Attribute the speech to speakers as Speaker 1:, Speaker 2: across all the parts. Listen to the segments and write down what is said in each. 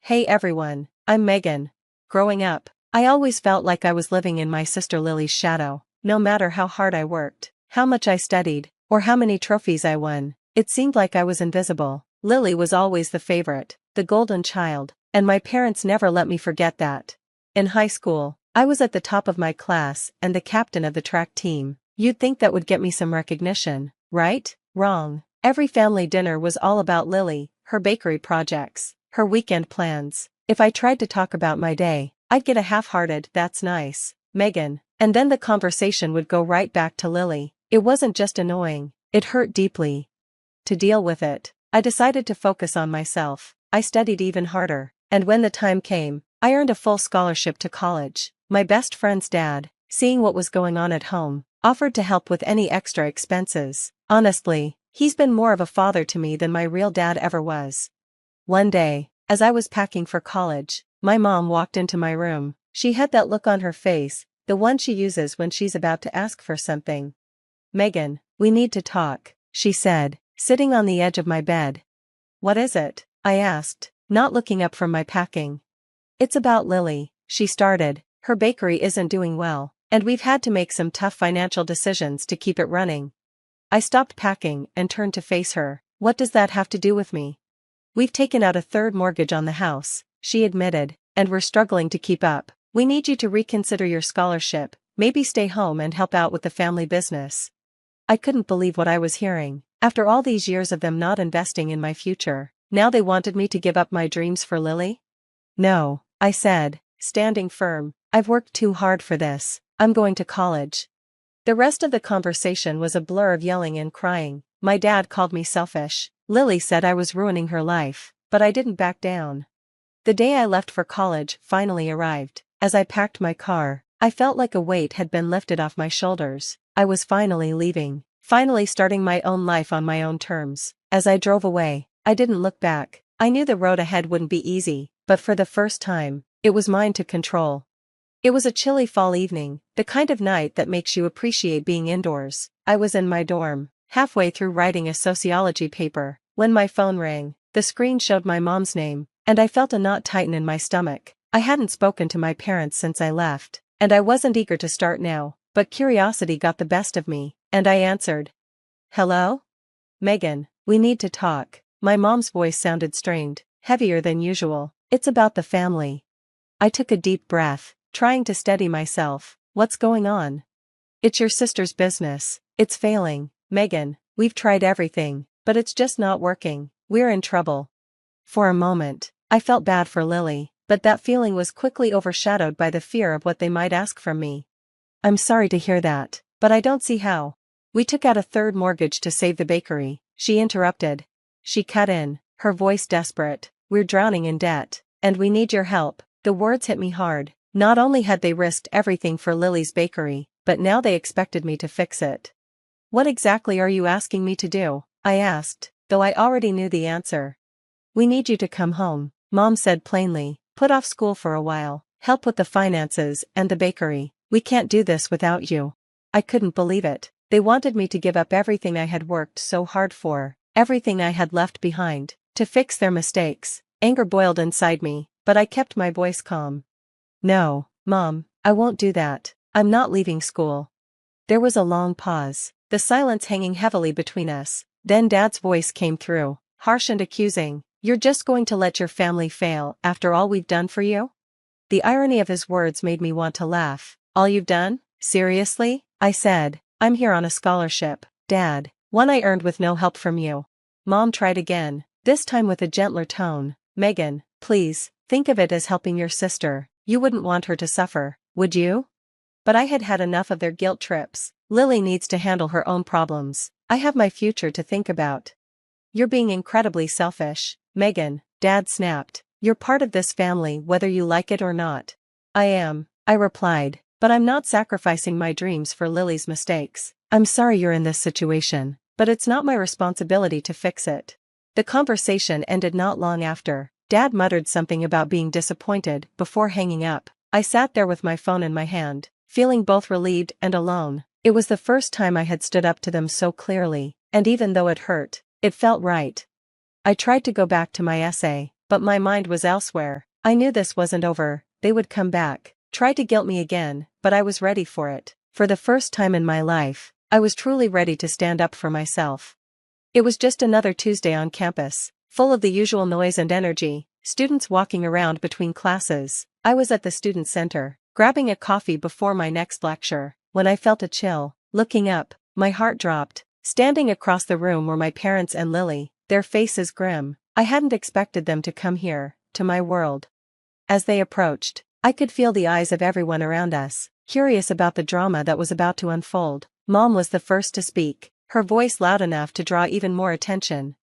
Speaker 1: Hey everyone, I'm Megan. Growing up, I always felt like I was living in my sister Lily's shadow. No matter how hard I worked, how much I studied, or how many trophies I won, it seemed like I was invisible. Lily was always the favorite, the golden child, and my parents never let me forget that. In high school, I was at the top of my class and the captain of the track team. You'd think that would get me some recognition, right? Wrong. Every family dinner was all about Lily, her bakery projects, her weekend plans. If I tried to talk about my day, I'd get a half-hearted "that's nice, Megan," and then the conversation would go right back to Lily. It wasn't just annoying, it hurt deeply. To deal with it, I decided to focus on myself. I studied even harder, and when the time came, I earned a full scholarship to college. My best friend's dad, seeing what was going on at home, offered to help with any extra expenses. Honestly, he's been more of a father to me than my real dad ever was. One day, as I was packing for college, my mom walked into my room. She had that look on her face, the one she uses when she's about to ask for something. "Megan, we need to talk," she said, sitting on the edge of my bed. "What is it?" I asked, not looking up from my packing. "It's about Lily," she started. "Her bakery isn't doing well, and we've had to make some tough financial decisions to keep it running." I stopped packing and turned to face her. "What does that have to do with me?" "We've taken out a third mortgage on the house," she admitted, "and we're struggling to keep up. We need you to reconsider your scholarship, maybe stay home and help out with the family business." I couldn't believe what I was hearing. After all these years of them not investing in my future, now they wanted me to give up my dreams for Lily? "No," I said, standing firm. "I've worked too hard for this. I'm going to college." The rest of the conversation was a blur of yelling and crying. My dad called me selfish. Lily said I was ruining her life, but I didn't back down. The day I left for college finally arrived. As I packed my car, I felt like a weight had been lifted off my shoulders. I was finally leaving, finally starting my own life on my own terms. As I drove away, I didn't look back. I knew the road ahead wouldn't be easy, but for the first time, it was mine to control. It was a chilly fall evening, the kind of night that makes you appreciate being indoors. I was in my dorm, halfway through writing a sociology paper, when my phone rang. The screen showed my mom's name, and I felt a knot tighten in my stomach. I hadn't spoken to my parents since I left, and I wasn't eager to start now, but curiosity got the best of me, and I answered. "Hello? Megan, we need to talk." My mom's voice sounded strained, heavier than usual. "It's about the family." I took a deep breath, trying to steady myself. "What's going on?" "It's your sister's business. It's failing, Megan. We've tried everything, but it's just not working. We're in trouble." For a moment, I felt bad for Lily, but that feeling was quickly overshadowed by the fear of what they might ask from me. "I'm sorry to hear that, but I don't see how." "We took out a third mortgage to save the bakery," she interrupted. She cut in, her voice desperate. "We're drowning in debt, and we need your help." The words hit me hard. Not only had they risked everything for Lily's bakery, but now they expected me to fix it. "What exactly are you asking me to do?" I asked, though I already knew the answer. "We need you to come home," Mom said plainly. "Put off school for a while, help with the finances and the bakery. We can't do this without you." I couldn't believe it. They wanted me to give up everything I had worked so hard for, everything I had left behind, to fix their mistakes. Anger boiled inside me, but I kept my voice calm. "No, Mom, I won't do that. I'm not leaving school." There was a long pause, the silence hanging heavily between us. Then Dad's voice came through, harsh and accusing. "You're just going to let your family fail after all we've done for you?" The irony of his words made me want to laugh. "All you've done? Seriously?" I said. "I'm here on a scholarship, Dad, one I earned with no help from you." Mom tried again, this time with a gentler tone. "Megan, please, think of it as helping your sister. You wouldn't want her to suffer, would you?" But I had had enough of their guilt trips. Lily needs to handle her own problems. I have my future to think about. "You're being incredibly selfish, Megan," Dad snapped. "You're part of this family whether you like it or not." "I am," I replied, "but I'm not sacrificing my dreams for Lily's mistakes. I'm sorry you're in this situation, but it's not my responsibility to fix it." The conversation ended not long after. Dad muttered something about being disappointed before hanging up. I sat there with my phone in my hand, feeling both relieved and alone. It was the first time I had stood up to them so clearly, and even though it hurt, it felt right. I tried to go back to my essay, but my mind was elsewhere. I knew this wasn't over, they would come back, try to guilt me again, but I was ready for it. For the first time in my life, I was truly ready to stand up for myself. It was just another Tuesday on campus, full of the usual noise and energy, students walking around between classes. I was at the student center, grabbing a coffee before my next lecture, when I felt a chill. Looking up, my heart dropped. Standing across the room were my parents and Lily, their faces grim. I hadn't expected them to come here, to my world. As they approached, I could feel the eyes of everyone around us, curious about the drama that was about to unfold. Mom was the first to speak, her voice loud enough to draw even more attention.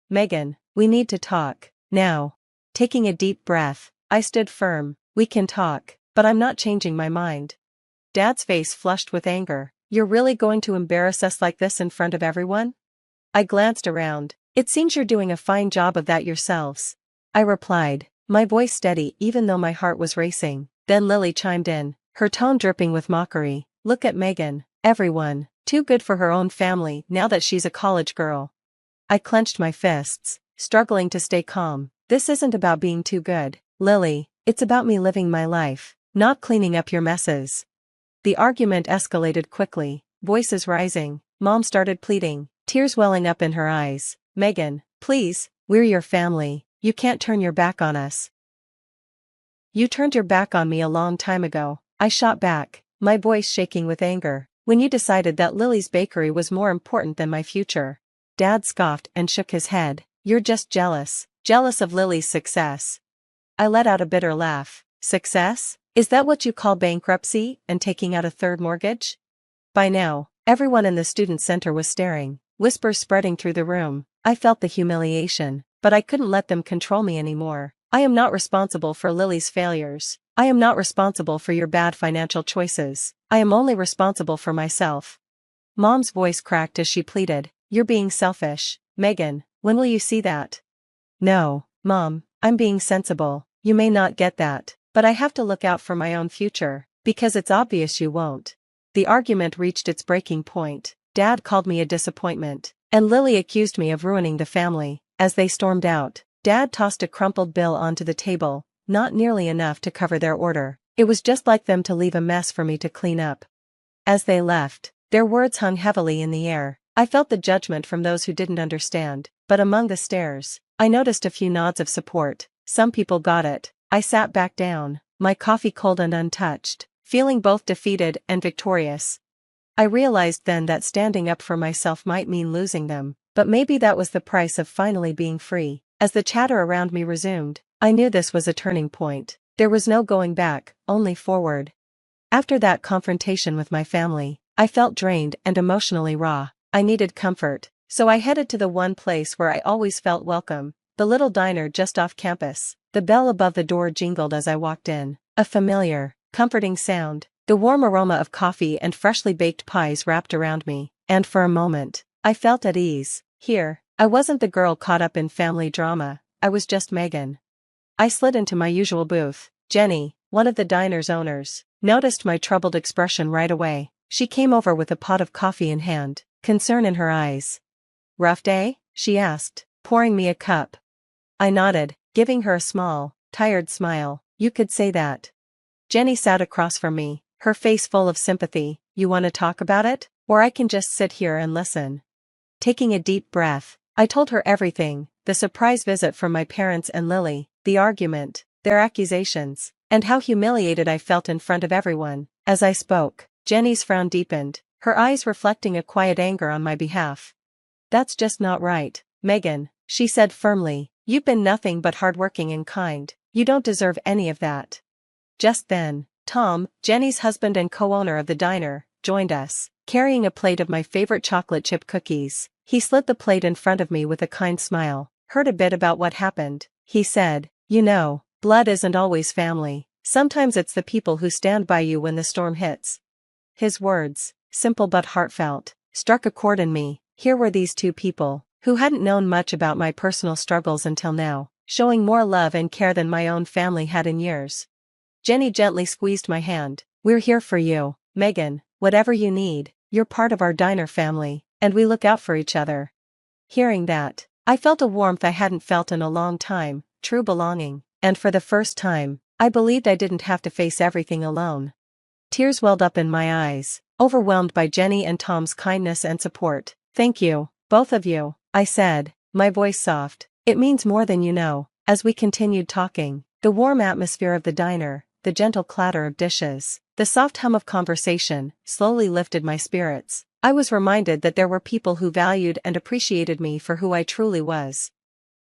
Speaker 1: "Megan, we need to talk, now." Taking a deep breath, I stood firm. "We can talk, but I'm not changing my mind." Dad's face flushed with anger. "You're really going to embarrass us like this in front of everyone?" I glanced around. "It seems you're doing a fine job of that yourselves," I replied, my voice steady even though my heart was racing. Then Lily chimed in, her tone dripping with mockery. "Look at Megan, everyone, too good for her own family now that she's a college girl." I clenched my fists, struggling to stay calm. "This isn't about being too good, Lily, it's about me living my life, not cleaning up your messes." The argument escalated quickly, voices rising. Mom started pleading, tears welling up in her eyes. "Megan, please, we're your family, you can't turn your back on us." "You turned your back on me a long time ago," I shot back, my voice shaking with anger, "when you decided that Lily's bakery was more important than my future." Dad scoffed and shook his head. "You're just jealous of Lily's success." I let out a bitter laugh. "Success? Is that what you call bankruptcy and taking out a third mortgage?" By now, everyone in the student center was staring, whispers spreading through the room. I felt the humiliation, but I couldn't let them control me anymore. "I am not responsible for Lily's failures. I am not responsible for your bad financial choices. I am only responsible for myself." Mom's voice cracked as she pleaded, "You're being selfish, Megan, when will you see that?" "No, Mom, I'm being sensible. You may not get that, but I have to look out for my own future, because it's obvious you won't." The argument reached its breaking point. Dad called me a disappointment, and Lily accused me of ruining the family. As they stormed out, Dad tossed a crumpled bill onto the table, not nearly enough to cover their order. It was just like them to leave a mess for me to clean up. As they left, their words hung heavily in the air. I felt the judgment from those who didn't understand, but among the stares, I noticed a few nods of support. Some people got it. I sat back down, my coffee cold and untouched, feeling both defeated and victorious. I realized then that standing up for myself might mean losing them, but maybe that was the price of finally being free. As the chatter around me resumed, I knew this was a turning point. There was no going back, only forward. After that confrontation with my family, I felt drained and emotionally raw. I needed comfort, so I headed to the one place where I always felt welcome, the little diner just off campus. The bell above the door jingled as I walked in, a familiar, comforting sound. The warm aroma of coffee and freshly baked pies wrapped around me, and for a moment, I felt at ease. Here, I wasn't the girl caught up in family drama, I was just Megan. I slid into my usual booth. Jenny, one of the diner's owners, noticed my troubled expression right away. She came over with a pot of coffee in hand, concern in her eyes. "Rough day?" she asked, pouring me a cup. I nodded, giving her a small, tired smile. "You could say that." Jenny sat across from me, her face full of sympathy. "You want to talk about it? Or I can just sit here and listen." Taking a deep breath, I told her everything, the surprise visit from my parents and Lily, the argument, their accusations, and how humiliated I felt in front of everyone. As I spoke, Jenny's frown deepened, her eyes reflecting a quiet anger on my behalf. "That's just not right, Megan," she said firmly. "You've been nothing but hardworking and kind. You don't deserve any of that." Just then, Tom, Jenny's husband and co-owner of the diner, joined us, carrying a plate of my favorite chocolate chip cookies. He slid the plate in front of me with a kind smile. "Heard a bit about what happened," he said. "You know, blood isn't always family. Sometimes it's the people who stand by you when the storm hits." His words, simple but heartfelt, struck a chord in me. Here were these two people, who hadn't known much about my personal struggles until now, showing more love and care than my own family had in years. Jenny gently squeezed my hand. "We're here for you, Megan, whatever you need. You're part of our diner family, and we look out for each other." Hearing that, I felt a warmth I hadn't felt in a long time, true belonging, and for the first time, I believed I didn't have to face everything alone. Tears welled up in my eyes, overwhelmed by Jenny and Tom's kindness and support. "Thank you, both of you," I said, my voice soft. "It means more than you know." As we continued talking, the warm atmosphere of the diner, the gentle clatter of dishes, the soft hum of conversation, slowly lifted my spirits. I was reminded that there were people who valued and appreciated me for who I truly was.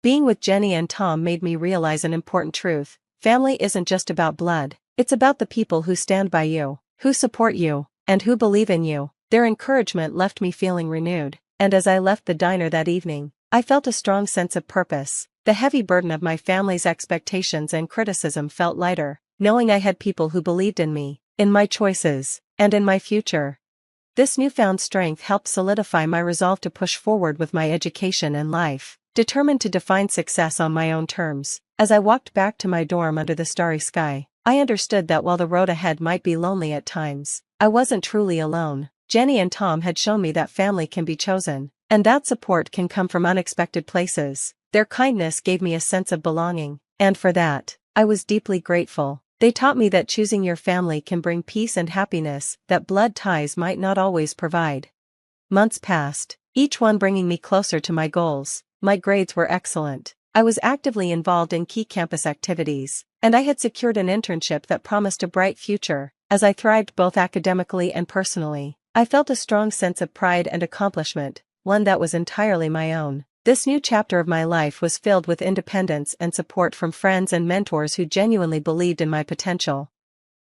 Speaker 1: Being with Jenny and Tom made me realize an important truth: family isn't just about blood, it's about the people who stand by you, who support you, and who believe in you. Their encouragement left me feeling renewed, and as I left the diner that evening, I felt a strong sense of purpose. The heavy burden of my family's expectations and criticism felt lighter, knowing I had people who believed in me, in my choices, and in my future. This newfound strength helped solidify my resolve to push forward with my education and life, determined to define success on my own terms. As I walked back to my dorm under the starry sky, I understood that while the road ahead might be lonely at times, I wasn't truly alone. Jenny and Tom had shown me that family can be chosen, and that support can come from unexpected places. Their kindness gave me a sense of belonging, and for that, I was deeply grateful. They taught me that choosing your family can bring peace and happiness that blood ties might not always provide. Months passed, each one bringing me closer to my goals. My grades were excellent. I was actively involved in key campus activities, and I had secured an internship that promised a bright future. As I thrived both academically and personally, I felt a strong sense of pride and accomplishment, one that was entirely my own. This new chapter of my life was filled with independence and support from friends and mentors who genuinely believed in my potential.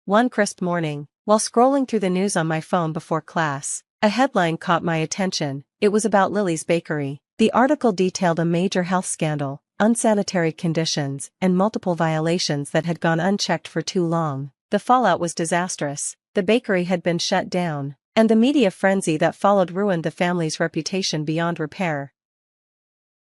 Speaker 1: One crisp morning, while scrolling through the news on my phone before class, a headline caught my attention. It was about Lily's Bakery. The article detailed a major health scandal, unsanitary conditions, and multiple violations that had gone unchecked for too long. The fallout was disastrous. The bakery had been shut down, and the media frenzy that followed ruined the family's reputation beyond repair.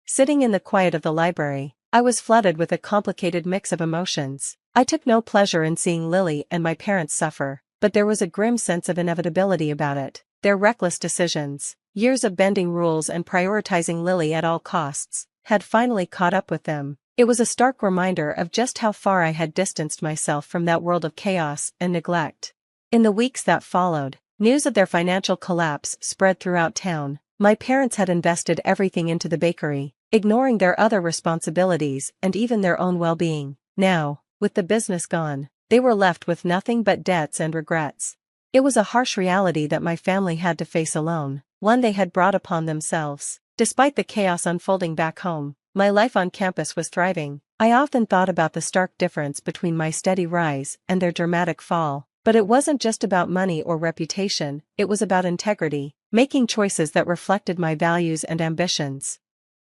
Speaker 1: Sitting in the quiet of the library, I was flooded with a complicated mix of emotions. I took no pleasure in seeing Lily and my parents suffer, but there was a grim sense of inevitability about it. Their reckless decisions, years of bending rules and prioritizing Lily at all costs, had finally caught up with them. It was a stark reminder of just how far I had distanced myself from that world of chaos and neglect. In the weeks that followed, news of their financial collapse spread throughout town. My parents had invested everything into the bakery, ignoring their other responsibilities and even their own well-being. Now, with the business gone, they were left with nothing but debts and regrets. It was a harsh reality that my family had to face alone, one they had brought upon themselves. Despite the chaos unfolding back home, my life on campus was thriving. I often thought about the stark difference between my steady rise and their dramatic fall. But it wasn't just about money or reputation, it was about integrity, making choices that reflected my values and ambitions.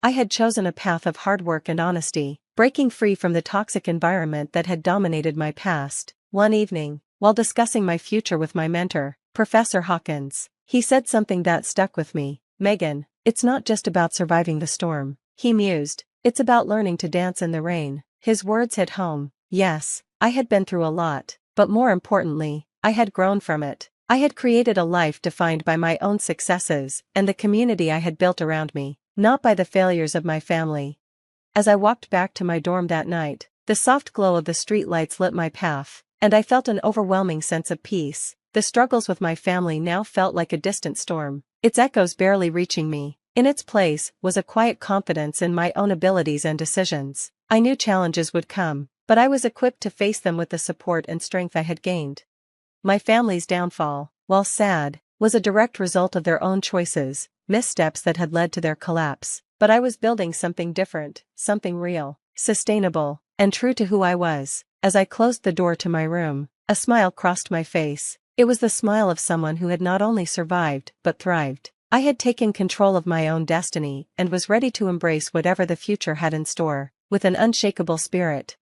Speaker 1: I had chosen a path of hard work and honesty, breaking free from the toxic environment that had dominated my past. One evening, while discussing my future with my mentor, Professor Hawkins, he said something that stuck with me. "Megan, it's not just about surviving the storm," he mused, "it's about learning to dance in the rain." His words hit home. Yes, I had been through a lot. But more importantly, I had grown from it. I had created a life defined by my own successes and the community I had built around me, not by the failures of my family. As I walked back to my dorm that night, the soft glow of the streetlights lit my path, and I felt an overwhelming sense of peace. The struggles with my family now felt like a distant storm, its echoes barely reaching me. In its place was a quiet confidence in my own abilities and decisions. I knew challenges would come, but I was equipped to face them with the support and strength I had gained. My family's downfall, while sad, was a direct result of their own choices, missteps that had led to their collapse. But I was building something different, something real, sustainable, and true to who I was. As I closed the door to my room, a smile crossed my face. It was the smile of someone who had not only survived, but thrived. I had taken control of my own destiny and was ready to embrace whatever the future had in store, with an unshakable spirit.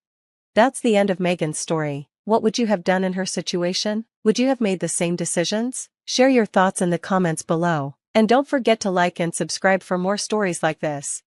Speaker 1: That's the end of Megan's story. What would you have done in her situation? Would you have made the same decisions? Share your thoughts in the comments below, and don't forget to like and subscribe for more stories like this.